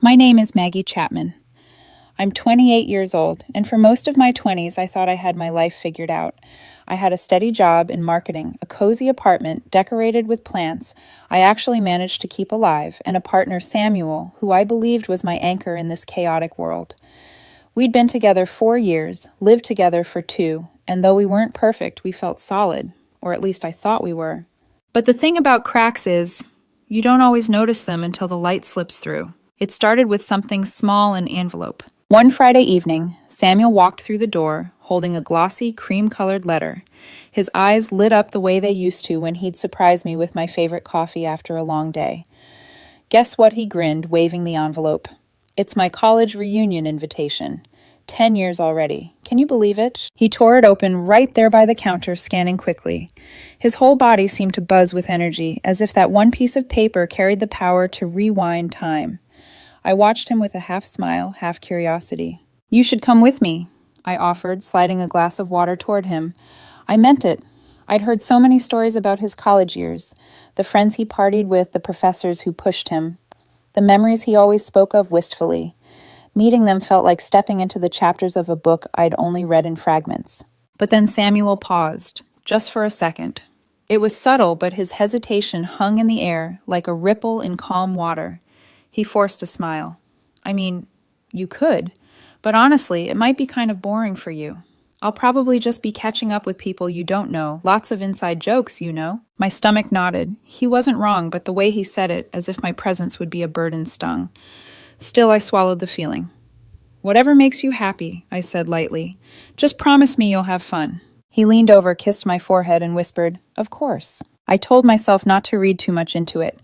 My name is Maggie Chapman. I'm 28 years old, and for most of my 20s, I thought I had my life figured out. I had a steady job in marketing, a cozy apartment decorated with plants I actually managed to keep alive, and a partner, Samuel, who I believed was my anchor in this chaotic world. We'd been together 4 years, lived together for 2, and though we weren't perfect, we felt solid, or at least I thought we were. But the thing about cracks is, you don't always notice them until the light slips through. It started with something small in an envelope. One Friday evening, Samuel walked through the door, holding a glossy, cream-colored letter. His eyes lit up the way they used to when he'd surprise me with my favorite coffee after a long day. Guess what? He grinned, waving the envelope. It's my college reunion invitation. 10 years already. Can you believe it? He tore it open right there by the counter, scanning quickly. His whole body seemed to buzz with energy, as if that one piece of paper carried the power to rewind time. I watched him with a half smile, half curiosity. You should come with me, I offered, sliding a glass of water toward him. I meant it. I'd heard so many stories about his college years, the friends he partied with, the professors who pushed him, the memories he always spoke of wistfully. Meeting them felt like stepping into the chapters of a book I'd only read in fragments. But then Samuel paused, just for a second. It was subtle, but his hesitation hung in the air like a ripple in calm water. He forced a smile. I mean, you could, but honestly, it might be kind of boring for you. I'll probably just be catching up with people you don't know, lots of inside jokes, you know. My stomach nodded. He wasn't wrong, but the way he said it, as if my presence would be a burden, stung. Still, I swallowed the feeling. Whatever makes you happy, I said lightly. Just promise me you'll have fun. He leaned over, kissed my forehead, and whispered, Of course. I told myself not to read too much into it,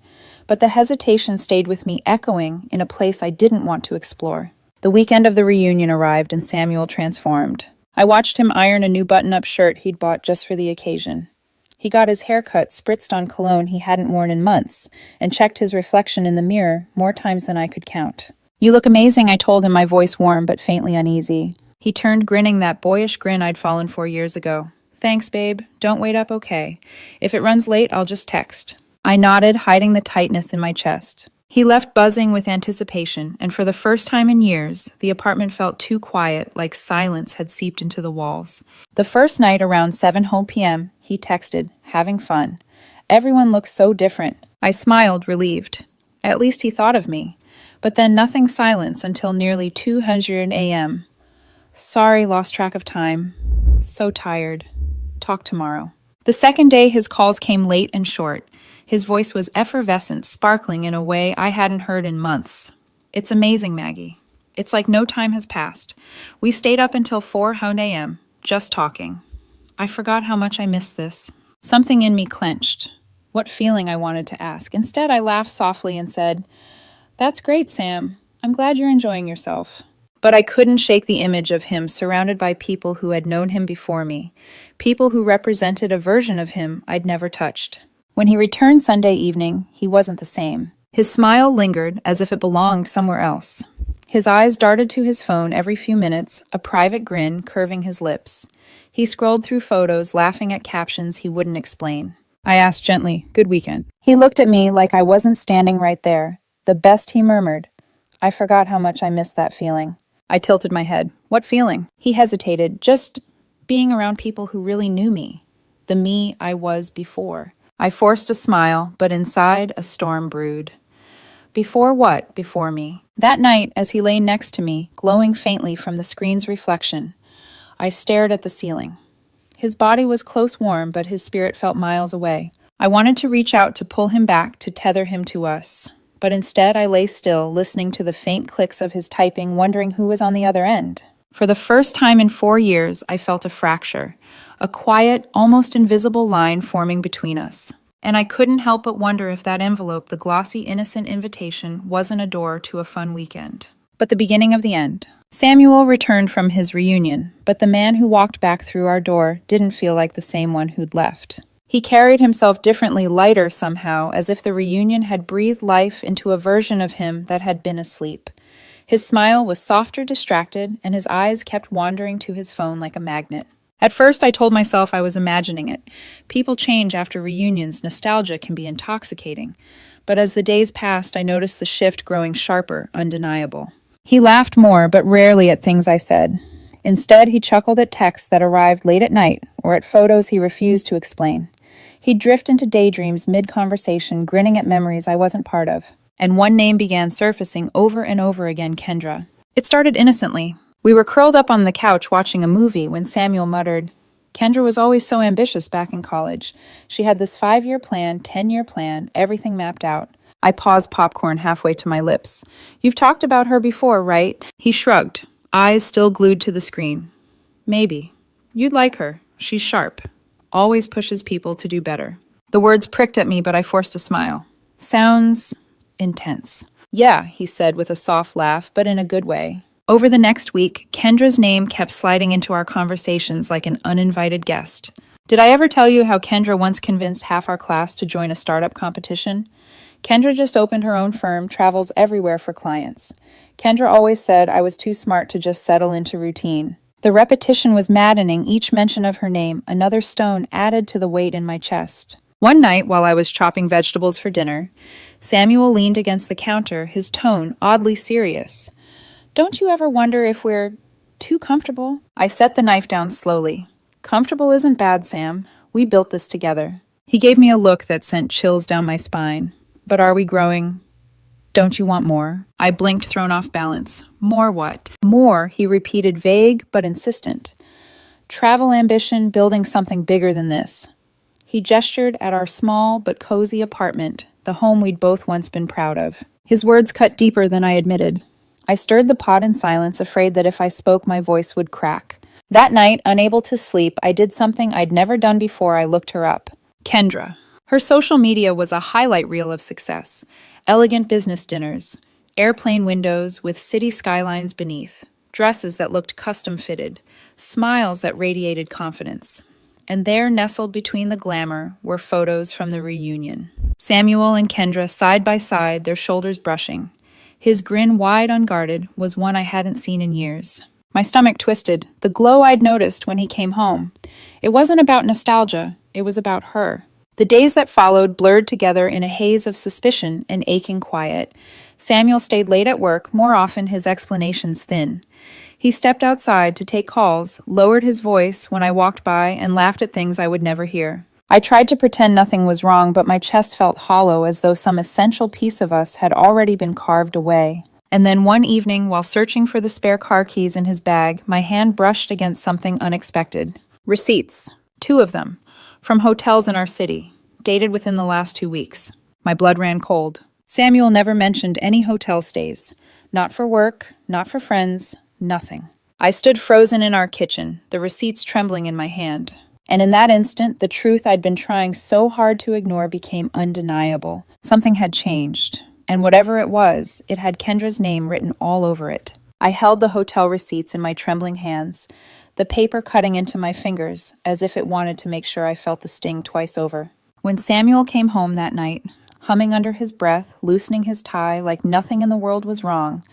but the hesitation stayed with me, echoing in a place I didn't want to explore. The weekend of the reunion arrived, and Samuel transformed. I watched him iron a new button-up shirt he'd bought just for the occasion. He got his hair cut, spritzed on cologne he hadn't worn in months, and checked his reflection in the mirror more times than I could count. You look amazing, I told him, my voice warm but faintly uneasy. He turned, grinning that boyish grin I'd fallen for years ago. Thanks, babe. Don't wait up, okay. If it runs late, I'll just text. I nodded, hiding the tightness in my chest. He left buzzing with anticipation, and for the first time in years, the apartment felt too quiet, like silence had seeped into the walls. The first night, around 7 p.m., he texted, having fun. Everyone looked so different. I smiled, relieved. At least he thought of me. But then nothing silence until nearly 200 a.m. Sorry, lost track of time. So tired. Talk tomorrow. The second day, his calls came late and short. His voice was effervescent, sparkling in a way I hadn't heard in months. It's amazing, Maggie. It's like no time has passed. We stayed up until 4 a.m., just talking. I forgot how much I missed this. Something in me clenched. What feeling, I wanted to ask. Instead, I laughed softly and said, That's great, Sam. I'm glad you're enjoying yourself. But I couldn't shake the image of him surrounded by people who had known him before me, people who represented a version of him I'd never touched. When he returned Sunday evening, he wasn't the same. His smile lingered as if it belonged somewhere else. His eyes darted to his phone every few minutes, a private grin curving his lips. He scrolled through photos, laughing at captions he wouldn't explain. I asked gently, Good weekend. He looked at me like I wasn't standing right there. The best, he murmured. I forgot how much I missed that feeling. I tilted my head. What feeling? He hesitated. Just being around people who really knew me. The me I was before. I forced a smile, but inside a storm brewed. Before what? Before me. That night, as he lay next to me, glowing faintly from the screen's reflection, I stared at the ceiling. His body was close warm, but his spirit felt miles away. I wanted to reach out to pull him back, to tether him to us. But instead I lay still, listening to the faint clicks of his typing, wondering who was on the other end. For the first time in 4 years, I felt a fracture, a quiet, almost invisible line forming between us. And I couldn't help but wonder if that envelope, the glossy, innocent invitation, wasn't a door to a fun weekend. But the beginning of the end. Samuel returned from his reunion, but the man who walked back through our door didn't feel like the same one who'd left. He carried himself differently, lighter somehow, as if the reunion had breathed life into a version of him that had been asleep. His smile was softer, distracted, and his eyes kept wandering to his phone like a magnet. At first, I told myself I was imagining it. People change after reunions, nostalgia can be intoxicating. But as the days passed, I noticed the shift growing sharper, undeniable. He laughed more, but rarely at things I said. Instead, he chuckled at texts that arrived late at night or at photos he refused to explain. He'd drift into daydreams mid-conversation, grinning at memories I wasn't part of. And one name began surfacing over and over again: Kendra. It started innocently. We were curled up on the couch watching a movie when Samuel muttered, "Kendra was always so ambitious back in college. She had this 5-year plan, 10-year plan, everything mapped out." I paused popcorn halfway to my lips. "You've talked about her before, right?" He shrugged, eyes still glued to the screen. "Maybe. You'd like her. She's sharp. Always pushes people to do better." The words pricked at me, but I forced a smile. "Sounds intense." "Yeah," he said with a soft laugh, but in a good way. Over the next week, Kendra's name kept sliding into our conversations like an uninvited guest. Did I ever tell you how Kendra once convinced half our class to join a startup competition? Kendra just opened her own firm, travels everywhere for clients. Kendra always said I was too smart to just settle into routine. The repetition was maddening, each mention of her name, another stone added to the weight in my chest. One night, while I was chopping vegetables for dinner, Samuel leaned against the counter, his tone oddly serious. "Don't you ever wonder if we're too comfortable?" I set the knife down slowly. "Comfortable isn't bad, Sam. We built this together." He gave me a look that sent chills down my spine. "But are we growing? Don't you want more?" I blinked, thrown off balance. "More what?" "More," he repeated, vague but insistent. "Travel ambition, building something bigger than this." He gestured at our small but cozy apartment, the home we'd both once been proud of. His words cut deeper than I admitted. I stirred the pot in silence, afraid that if I spoke, my voice would crack. That night, unable to sleep, I did something I'd never done before. I looked her up. Kendra. Her social media was a highlight reel of success. Elegant business dinners, airplane windows with city skylines beneath, dresses that looked custom-fitted, smiles that radiated confidence. And there, nestled between the glamour, were photos from the reunion. Samuel and Kendra side by side, their shoulders brushing. His grin, wide unguarded, was one I hadn't seen in years. My stomach twisted, the glow I'd noticed when he came home. It wasn't about nostalgia, it was about her. The days that followed blurred together in a haze of suspicion and aching quiet. Samuel stayed late at work, more often his explanations thin. He stepped outside to take calls, lowered his voice when I walked by, and laughed at things I would never hear. I tried to pretend nothing was wrong, but my chest felt hollow, as though some essential piece of us had already been carved away. And then one evening, while searching for the spare car keys in his bag, my hand brushed against something unexpected. Receipts. 2 of them. From hotels in our city. Dated within the last 2 weeks. My blood ran cold. Samuel never mentioned any hotel stays. Not for work, not for friends, nothing. I stood frozen in our kitchen, the receipts trembling in my hand. And in that instant, the truth I'd been trying so hard to ignore became undeniable. Something had changed. And whatever it was, it had Kendra's name written all over it. I held the hotel receipts in my trembling hands, the paper cutting into my fingers, as if it wanted to make sure I felt the sting twice over. When Samuel came home that night, humming under his breath, loosening his tie like nothing in the world was wrong,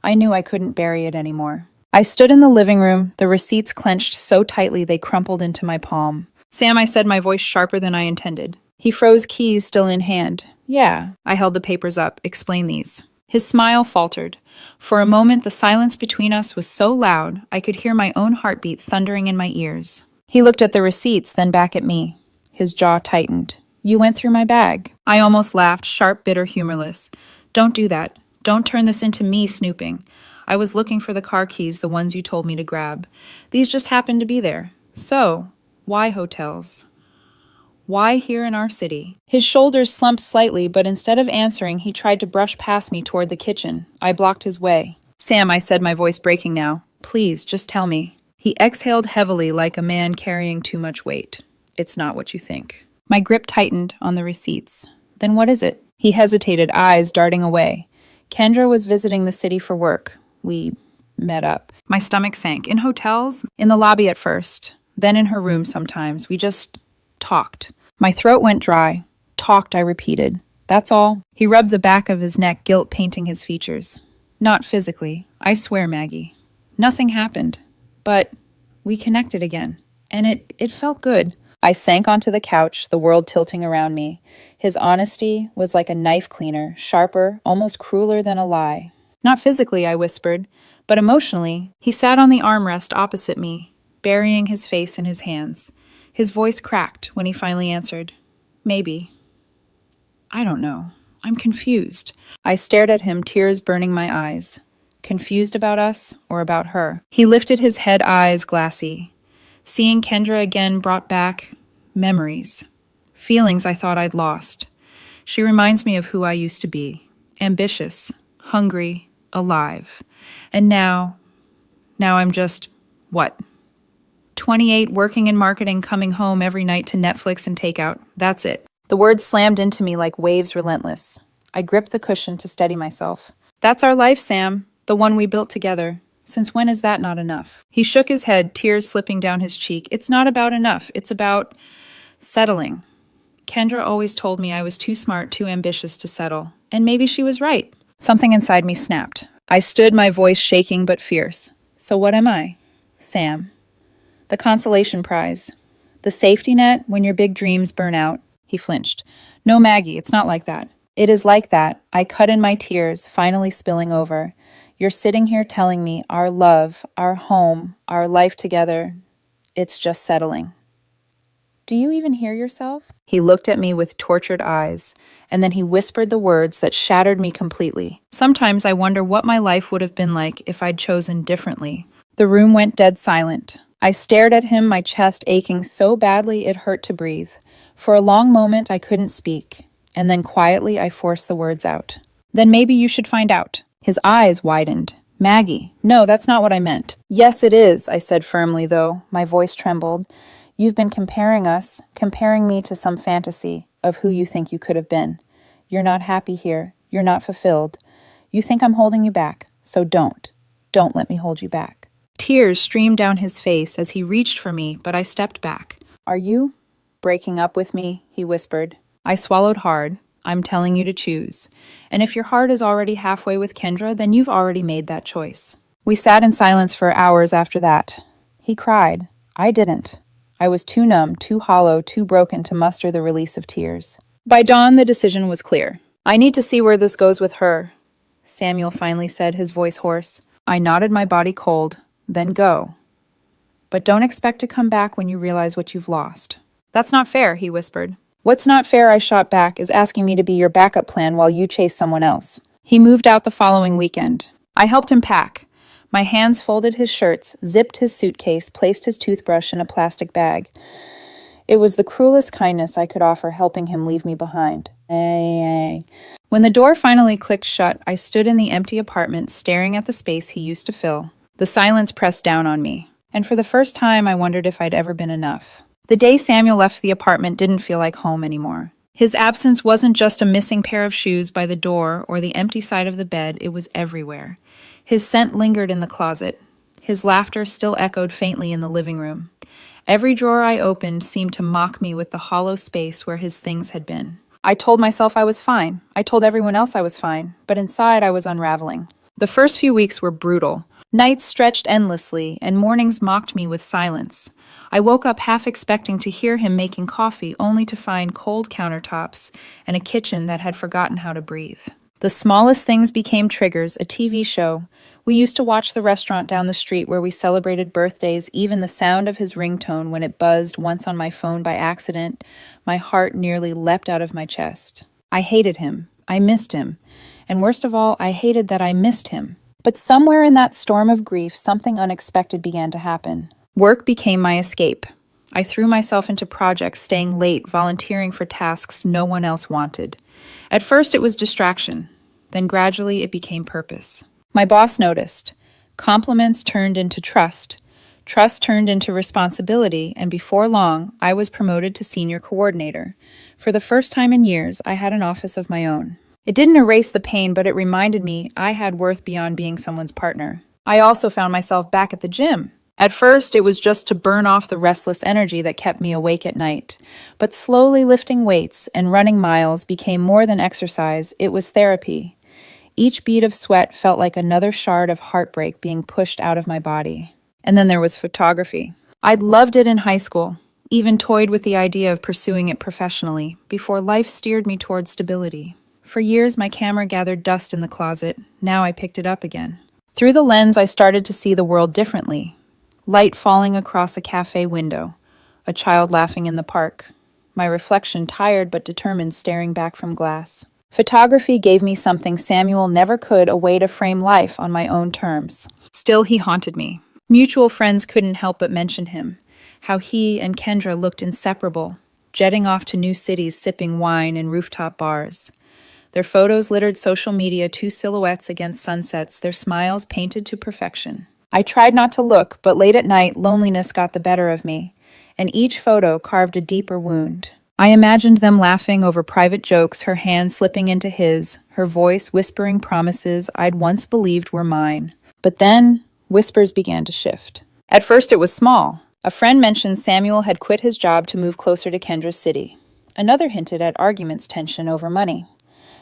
I knew I couldn't bury it anymore. I stood in the living room, the receipts clenched so tightly they crumpled into my palm. "Sam," I said, my voice sharper than I intended. He froze, keys still in hand. "Yeah." I held the papers up. "Explain these." His smile faltered. For a moment, the silence between us was so loud, I could hear my own heartbeat thundering in my ears. He looked at the receipts, then back at me. His jaw tightened. "You went through my bag." I almost laughed, sharp, bitter, humorless. "Don't do that. Don't turn this into me snooping. I was looking for the car keys, the ones you told me to grab. These just happened to be there. So, why hotels? Why here in our city?" His shoulders slumped slightly, but instead of answering, he tried to brush past me toward the kitchen. I blocked his way. "Sam," I said, my voice breaking now. "Please, just tell me." He exhaled heavily like a man carrying too much weight. "It's not what you think." My grip tightened on the receipts. "Then what is it?" He hesitated, eyes darting away. "Kendra was visiting the city for work. We met up." My stomach sank. "In hotels?" "In the lobby at first. Then in her room sometimes. We just talked." My throat went dry. "Talked," I repeated. "That's all?" He rubbed the back of his neck, guilt painting his features. "Not physically. I swear, Maggie. Nothing happened. But we connected again. And it felt good." I sank onto the couch, the world tilting around me. His honesty was like a knife cleaner, sharper, almost crueler than a lie. Not physically, I whispered, but emotionally. He sat on the armrest opposite me, burying his face in his hands. His voice cracked when he finally answered, "Maybe. I don't know. I'm confused." I stared at him, tears burning my eyes. Confused about us or about her? He lifted his head, eyes glassy. Seeing Kendra again brought back memories, feelings I thought I'd lost. She reminds me of who I used to be, ambitious, hungry, alive. And now I'm just, what? 28, working in marketing, coming home every night to Netflix and takeout. That's it. The words slammed into me like waves relentless. I gripped the cushion to steady myself. That's our life, Sam. The one we built together. Since when is that not enough? He shook his head, tears slipping down his cheek. It's not about enough. It's about settling. Kendra always told me I was too smart, too ambitious to settle. And maybe she was right. Something inside me snapped. I stood, my voice shaking but fierce. So what am I? Sam. The consolation prize. The safety net when your big dreams burn out. He flinched. No, Maggie, it's not like that. It is like that. I cut in my tears, finally spilling over. You're sitting here telling me our love, our home, our life together, it's just settling. Do you even hear yourself? He looked at me with tortured eyes, and then he whispered the words that shattered me completely. Sometimes I wonder what my life would have been like if I'd chosen differently. The room went dead silent. I stared at him, my chest aching so badly it hurt to breathe. For a long moment I couldn't speak, and then quietly I forced the words out. Then maybe you should find out. His eyes widened. Maggie, no, that's not what I meant. Yes, it is, I said firmly, though. My voice trembled. You've been comparing us, comparing me to some fantasy of who you think you could have been. You're not happy here. You're not fulfilled. You think I'm holding you back, so don't. Don't let me hold you back. Tears streamed down his face as he reached for me, but I stepped back. Are you breaking up with me? He whispered. I swallowed hard. I'm telling you to choose. And if your heart is already halfway with Kendra, then you've already made that choice. We sat in silence for hours after that. He cried. I didn't. I was too numb, too hollow, too broken to muster the release of tears. By dawn, the decision was clear. I need to see where this goes with her, Samuel finally said, his voice hoarse. I nodded, my body cold. Then go. But don't expect to come back when you realize what you've lost. That's not fair, he whispered. What's not fair, I shot back, is asking me to be your backup plan while you chase someone else. He moved out the following weekend. I helped him pack. My hands folded his shirts, zipped his suitcase, placed his toothbrush in a plastic bag. It was the cruelest kindness I could offer, helping him leave me behind. When the door finally clicked shut, I stood in the empty apartment, staring at the space he used to fill. The silence pressed down on me, and for the first time I wondered if I'd ever been enough. The day Samuel left the apartment didn't feel like home anymore. His absence wasn't just a missing pair of shoes by the door or the empty side of the bed, it was everywhere. His scent lingered in the closet. His laughter still echoed faintly in the living room. Every drawer I opened seemed to mock me with the hollow space where his things had been. I told myself I was fine. I told everyone else I was fine. But inside I was unraveling. The first few weeks were brutal. Nights stretched endlessly, and mornings mocked me with silence. I woke up half expecting to hear him making coffee, only to find cold countertops and a kitchen that had forgotten how to breathe. The smallest things became triggers, a TV show. We used to watch the restaurant down the street where we celebrated birthdays. Even the sound of his ringtone when it buzzed once on my phone by accident, my heart nearly leapt out of my chest. I hated him. I missed him. And worst of all, I hated that I missed him. But somewhere in that storm of grief, something unexpected began to happen. Work became my escape. I threw myself into projects, staying late, volunteering for tasks no one else wanted. At first it was distraction. Then gradually it became purpose. My boss noticed. Compliments turned into trust. Trust turned into responsibility, and before long, I was promoted to senior coordinator. For the first time in years, I had an office of my own. It didn't erase the pain, but it reminded me I had worth beyond being someone's partner. I also found myself back at the gym. At first, it was just to burn off the restless energy that kept me awake at night. But slowly lifting weights and running miles became more than exercise, it was therapy. Each bead of sweat felt like another shard of heartbreak being pushed out of my body. And then there was photography. I'd loved it in high school. even toyed with the idea of pursuing it professionally, before life steered me toward stability. For years, my camera gathered dust in the closet. Now I picked it up again. Through the lens, I started to see the world differently. Light falling across a cafe window, a child laughing in the park, my reflection tired but determined staring back from glass. Photography gave me something Samuel never could, a way to frame life on my own terms. Still, he haunted me. Mutual friends couldn't help but mention him, how he and Kendra looked inseparable, jetting off to new cities sipping wine in rooftop bars. Their photos littered social media, two silhouettes against sunsets, their smiles painted to perfection. I tried not to look, but late at night, loneliness got the better of me, and each photo carved a deeper wound. I imagined them laughing over private jokes, her hand slipping into his, her voice whispering promises I'd once believed were mine. But then, whispers began to shift. At first it was small. A friend mentioned Samuel had quit his job to move closer to Kendra's city. Another hinted at arguments, tension over money.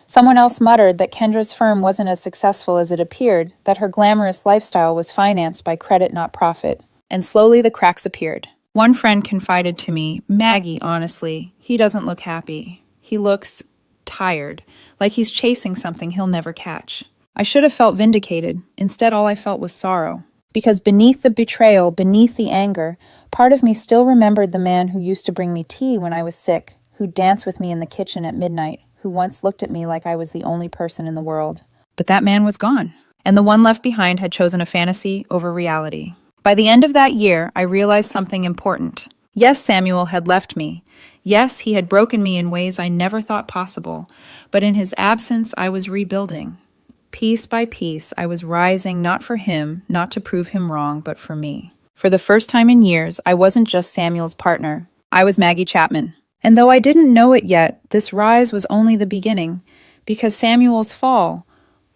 Someone else muttered that Kendra's firm wasn't as successful as it appeared, that her glamorous lifestyle was financed by credit, not profit. And slowly the cracks appeared. One friend confided to me, "Maggie, honestly, he doesn't look happy. He looks tired, like he's chasing something he'll never catch." I should have felt vindicated. Instead, all I felt was sorrow. Because beneath the betrayal, beneath the anger, part of me still remembered the man who used to bring me tea when I was sick, who danced with me in the kitchen at midnight, who once looked at me like I was the only person in the world. But that man was gone, and the one left behind had chosen a fantasy over reality. By the end of that year, I realized something important. Yes, Samuel had left me. Yes, he had broken me in ways I never thought possible. But in his absence, I was rebuilding. Piece by piece, I was rising not for him, not to prove him wrong, but for me. For the first time in years, I wasn't just Samuel's partner. I was Maggie Chapman. And though I didn't know it yet, this rise was only the beginning, because Samuel's fall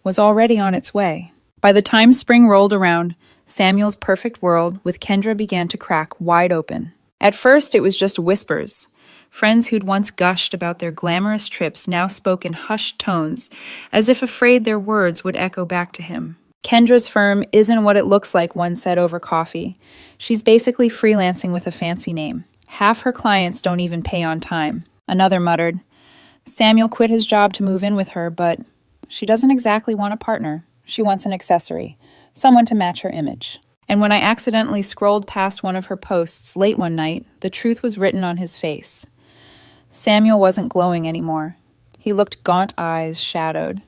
was already on its way. By the time spring rolled around, Samuel's perfect world with Kendra began to crack wide open. At first, it was just whispers. Friends who'd once gushed about their glamorous trips now spoke in hushed tones, as if afraid their words would echo back to him. Kendra's firm isn't what it looks like, one said over coffee. She's basically freelancing with a fancy name. Half her clients don't even pay on time. Another muttered, Samuel quit his job to move in with her, but she doesn't exactly want a partner. She wants an accessory. Someone to match her image. And when I accidentally scrolled past one of her posts late one night, the truth was written on his face. Samuel wasn't glowing anymore. He looked gaunt, eyes shadowed.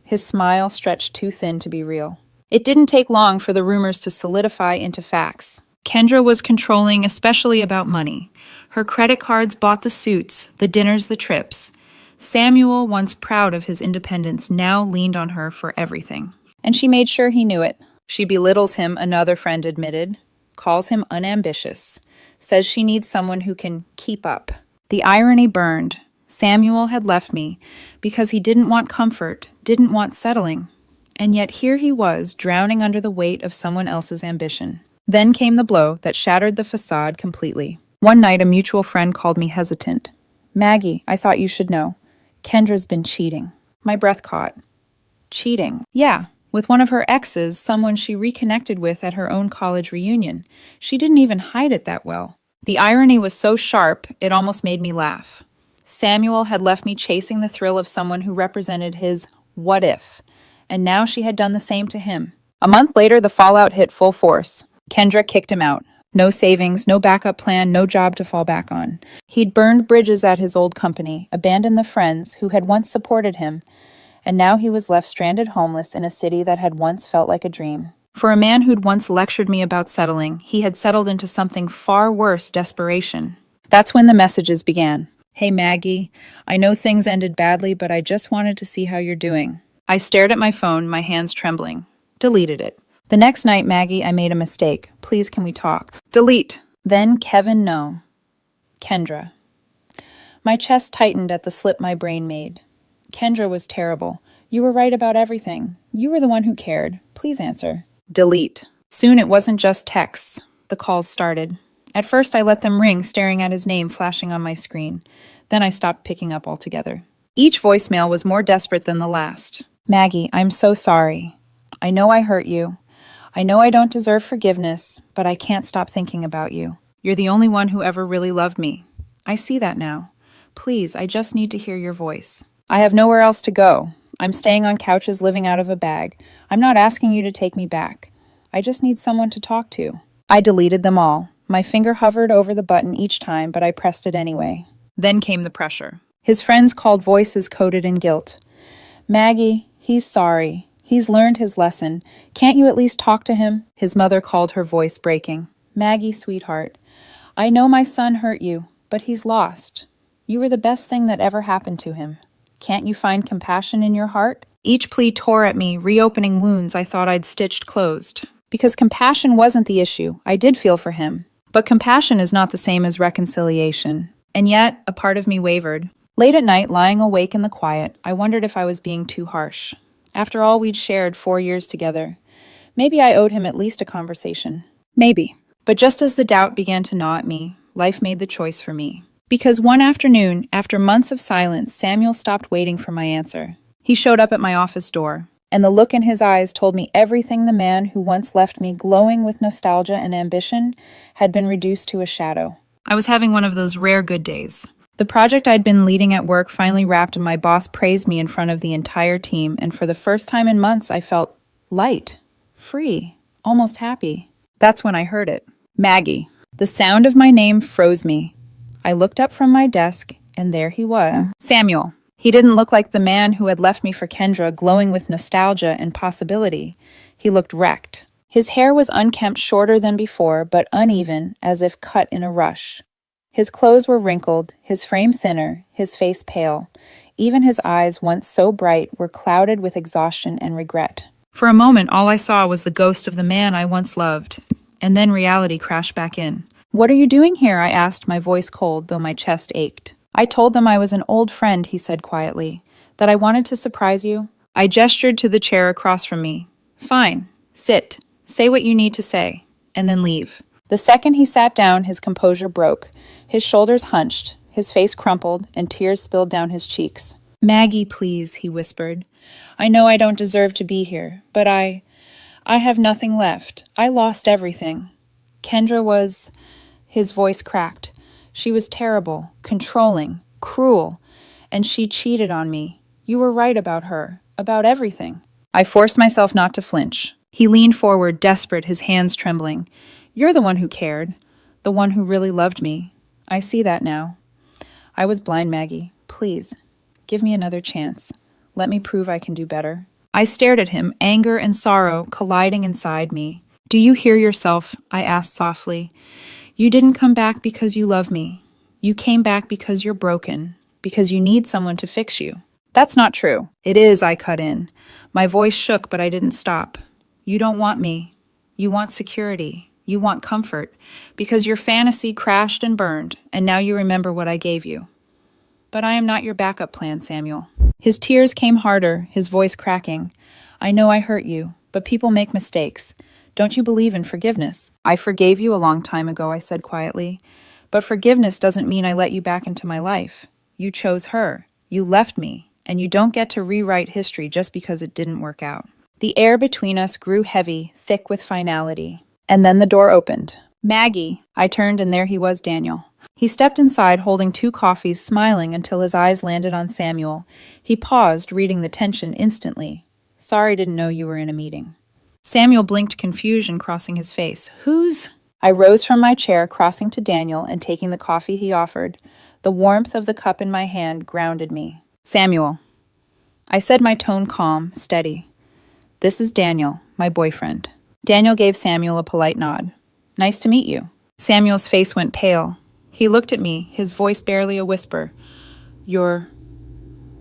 His smile stretched too thin to be real. It didn't take long for the rumors to solidify into facts. Kendra was controlling, especially about money. Her credit cards bought the suits, the dinners, the trips. Samuel, once proud of his independence, now leaned on her for everything. And she made sure he knew it. She belittles him, another friend admitted, calls him unambitious, says she needs someone who can keep up. The irony burned. Samuel had left me because he didn't want comfort, didn't want settling. And yet here he was, drowning under the weight of someone else's ambition. Then came the blow that shattered the facade completely. One night, a mutual friend called me hesitant. "Maggie, I thought you should know. Kendra's been cheating." My breath caught. Cheating? Yeah. With one of her exes, someone she reconnected with at her own college reunion. She didn't even hide it that well. The irony was so sharp, it almost made me laugh. Samuel had left me chasing the thrill of someone who represented his what if, and now she had done the same to him. A month later, the fallout hit full force. Kendra kicked him out. No savings, no backup plan, no job to fall back on. He'd burned bridges at his old company, abandoned the friends who had once supported him, and now he was left stranded homeless in a city that had once felt like a dream. For a man who'd once lectured me about settling, he had settled into something far worse, desperation. That's when the messages began. "Hey Maggie, I know things ended badly, but I just wanted to see how you're doing." I stared at my phone, my hands trembling. Deleted it. The next night, "Maggie, I made a mistake. Please, can we talk?" Delete. Then Kevin, no. Kendra. My chest tightened at the slip my brain made. Kendra was terrible. You were right about everything. You were the one who cared. Please answer. Delete. Soon it wasn't just texts. The calls started. At first I let them ring, staring at his name flashing on my screen. Then I stopped picking up altogether. Each voicemail was more desperate than the last. "Maggie, I'm so sorry. I know I hurt you. I know I don't deserve forgiveness, but I can't stop thinking about you. You're the only one who ever really loved me. I see that now. Please, I just need to hear your voice. I have nowhere else to go. I'm staying on couches living out of a bag. I'm not asking you to take me back. I just need someone to talk to. I deleted them all. My finger hovered over the button each time, but I pressed it anyway. Then came the pressure. His friends called voices coated in guilt. Maggie, he's sorry. He's learned his lesson. Can't you at least talk to him? His mother called, her voice breaking. Maggie, sweetheart, I know my son hurt you, but he's lost. You were the best thing that ever happened to him. Can't you find compassion in your heart? Each plea tore at me, reopening wounds I thought I'd stitched closed. Because compassion wasn't the issue. I did feel for him. But compassion is not the same as reconciliation. And yet, a part of me wavered. Late at night, lying awake in the quiet, I wondered if I was being too harsh. After all we'd shared 4 years together, maybe I owed him at least a conversation. Maybe. But just as the doubt began to gnaw at me, life made the choice for me. Because one afternoon, after months of silence, Samuel stopped waiting for my answer. He showed up at my office door, and the look in his eyes told me everything the man who once left me glowing with nostalgia and ambition had been reduced to a shadow. I was having one of those rare good days. The project I'd been leading at work finally wrapped, and my boss praised me in front of the entire team, and for the first time in months, I felt light, free, almost happy. That's when I heard it. Maggie. The sound of my name froze me. I looked up from my desk, and there he was. Samuel. He didn't look like the man who had left me for Kendra, glowing with nostalgia and possibility. He looked wrecked. His hair was unkempt, shorter than before, but uneven, as if cut in a rush. His clothes were wrinkled, his frame thinner, his face pale. Even his eyes, once so bright, were clouded with exhaustion and regret. For a moment, all I saw was the ghost of the man I once loved. And then reality crashed back in. What are you doing here? I asked, my voice cold, though my chest ached. I told them I was an old friend, he said quietly. That I wanted to surprise you. I gestured to the chair across from me. Fine. Sit. Say what you need to say. And then leave. The second he sat down, his composure broke. His shoulders hunched, his face crumpled, and tears spilled down his cheeks. Maggie, please, he whispered. I know I don't deserve to be here, but I have nothing left. I lost everything. Kendra was... His voice cracked. She was terrible, controlling, cruel, and she cheated on me. You were right about her, about everything. I forced myself not to flinch. He leaned forward, desperate, his hands trembling. You're the one who cared, the one who really loved me. I see that now. I was blind, Maggie. Please, give me another chance. Let me prove I can do better. I stared at him, anger and sorrow colliding inside me. Do you hear yourself? I asked softly. You didn't come back because you love me. You came back because you're broken, because you need someone to fix you. That's not true. It is, I cut in. My voice shook, but I didn't stop. You don't want me. You want security. You want comfort, because your fantasy crashed and burned, and now you remember what I gave you. But I am not your backup plan, Samuel. His tears came harder, his voice cracking. I know I hurt you, but people make mistakes. Don't you believe in forgiveness? I forgave you a long time ago, I said quietly. But forgiveness doesn't mean I let you back into my life. You chose her. You left me. And you don't get to rewrite history just because it didn't work out. The air between us grew heavy, thick with finality. And then the door opened. Maggie. I turned, and there he was, Daniel. He stepped inside, holding 2 coffees, smiling until his eyes landed on Samuel. He paused, reading the tension instantly. Sorry, didn't know you were in a meeting. Samuel blinked, confusion crossing his face. Who's... I rose from my chair, crossing to Daniel and taking the coffee he offered. The warmth of the cup in my hand grounded me. Samuel. I said, my tone calm, steady. This is Daniel, my boyfriend. Daniel gave Samuel a polite nod. Nice to meet you. Samuel's face went pale. He looked at me, his voice barely a whisper. You're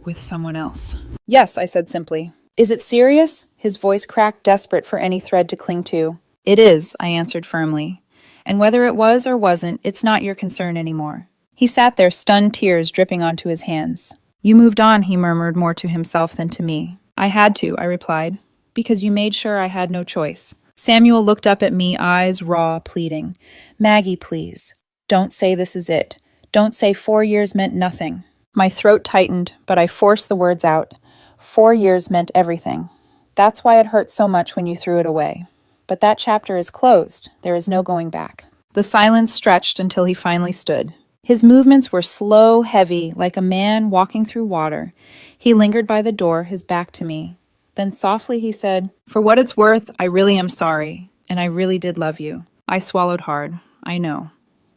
with someone else. Yes, I said simply. Is it serious? His voice cracked, desperate for any thread to cling to. It is, I answered firmly. And whether it was or wasn't, it's not your concern anymore. He sat there, stunned, tears dripping onto his hands. You moved on, he murmured, more to himself than to me. I had to, I replied, because you made sure I had no choice. Samuel looked up at me, eyes raw, pleading. Maggie, please. Don't say this is it. Don't say 4 years meant nothing. My throat tightened, but I forced the words out. 4 years meant everything. That's why it hurt so much when you threw it away. But that chapter is closed. There is no going back. The silence stretched until he finally stood. His movements were slow, heavy, like a man walking through water. He lingered by the door, his back to me. Then softly he said, "For what it's worth, I really am sorry, and I really did love you." I swallowed hard. I know.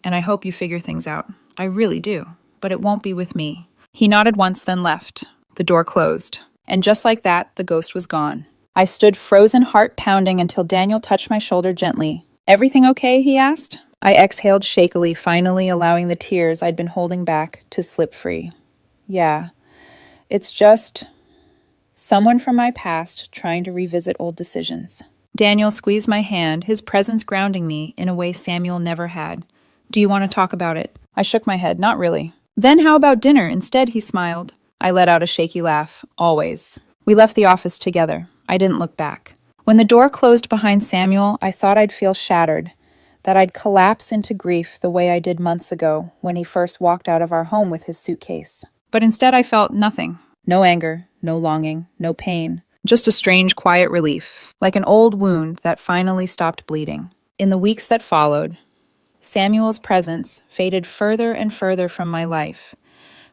And I hope you figure things out. I really do. But it won't be with me. He nodded once, then left. The door closed. And just like that, the ghost was gone. I stood frozen, heart pounding, until Daniel touched my shoulder gently. "Everything okay?" he asked. I exhaled shakily, finally allowing the tears I'd been holding back to slip free. "Yeah, it's just someone from my past trying to revisit old decisions." Daniel squeezed my hand, his presence grounding me in a way Samuel never had. "Do you want to talk about it?" I shook my head. "Not really." "Then how about dinner instead?" he smiled. I let out a shaky laugh. "Always." We left the office together. I didn't look back. When the door closed behind Samuel, I thought I'd feel shattered, that I'd collapse into grief the way I did months ago when he first walked out of our home with his suitcase. But instead I felt nothing. No anger, no longing, no pain. Just a strange, quiet relief, like an old wound that finally stopped bleeding. In the weeks that followed, Samuel's presence faded further and further from my life.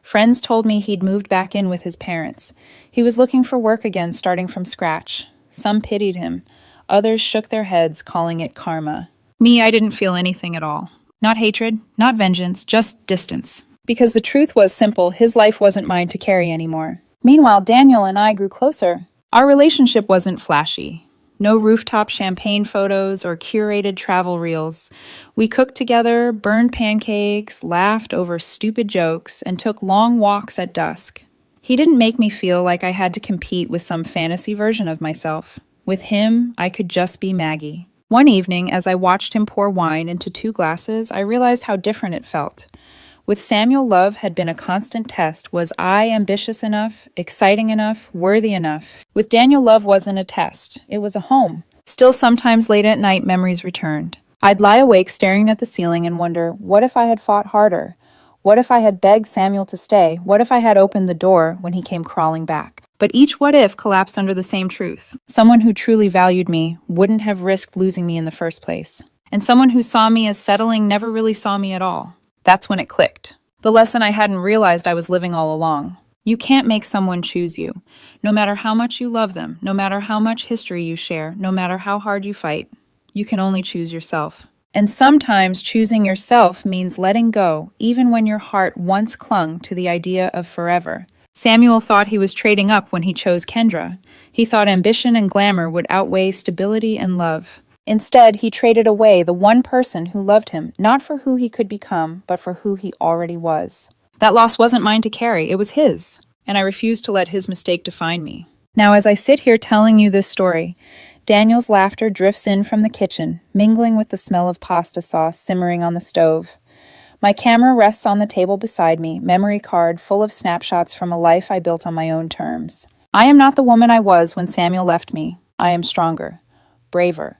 Friends told me he'd moved back in with his parents. He was looking for work again, starting from scratch. Some pitied him. Others shook their heads, calling it karma. Me, I didn't feel anything at all. Not hatred, not vengeance, just distance. Because the truth was simple, his life wasn't mine to carry anymore. Meanwhile, Daniel and I grew closer. Our relationship wasn't flashy. No rooftop champagne photos or curated travel reels. We cooked together, burned pancakes, laughed over stupid jokes, and took long walks at dusk. He didn't make me feel like I had to compete with some fantasy version of myself. With him, I could just be Maggie. One evening, as I watched him pour wine into 2 glasses, I realized how different it felt. With Samuel, love had been a constant test. Was I ambitious enough, exciting enough, worthy enough? With Daniel, love wasn't a test. It was a home. Still, sometimes late at night, memories returned. I'd lie awake staring at the ceiling and wonder, what if I had fought harder? What if I had begged Samuel to stay? What if I had opened the door when he came crawling back? But each what if collapsed under the same truth. Someone who truly valued me wouldn't have risked losing me in the first place. And someone who saw me as settling never really saw me at all. That's when it clicked. The lesson I hadn't realized I was living all along. You can't make someone choose you. No matter how much you love them, no matter how much history you share, no matter how hard you fight, you can only choose yourself. And sometimes choosing yourself means letting go, even when your heart once clung to the idea of forever. Samuel thought he was trading up when he chose Kendra. He thought ambition and glamour would outweigh stability and love. Instead, he traded away the one person who loved him, not for who he could become, but for who he already was. That loss wasn't mine to carry, it was his, and I refused to let his mistake define me. Now, as I sit here telling you this story, Daniel's laughter drifts in from the kitchen, mingling with the smell of pasta sauce simmering on the stove. My camera rests on the table beside me, memory card full of snapshots from a life I built on my own terms. I am not the woman I was when Samuel left me. I am stronger, braver,